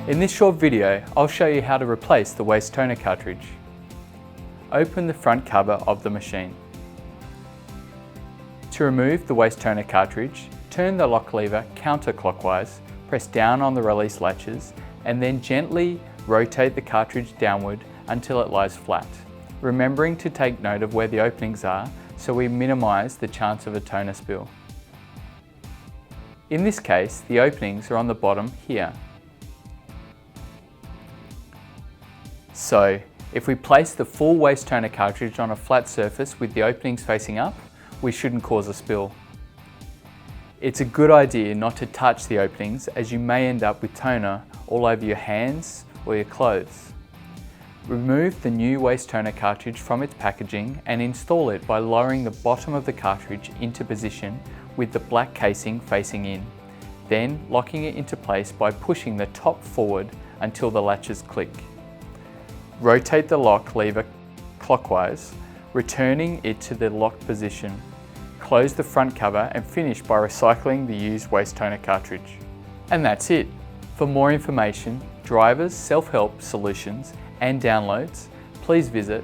In this short video, I'll show you how to replace the waste toner cartridge. Open the front cover of the machine. To remove the waste toner cartridge, turn the lock lever counterclockwise, press down on the release latches, and then gently rotate the cartridge downward until it lies flat, remembering to take note of where the openings are so we minimise the chance of a toner spill. In this case, the openings are on the bottom here. So, if we place the full waste toner cartridge on a flat surface with the openings facing up, we shouldn't cause a spill. It's a good idea not to touch the openings, as you may end up with toner all over your hands or your clothes. Remove the new waste toner cartridge from its packaging and install it by lowering the bottom of the cartridge into position with the black casing facing in, then locking it into place by pushing the top forward until the latches click. Rotate the lock lever clockwise, returning it to the locked position. Close the front cover and finish by recycling the used waste toner cartridge. And that's it. For more information, drivers, self-help solutions and downloads, please visit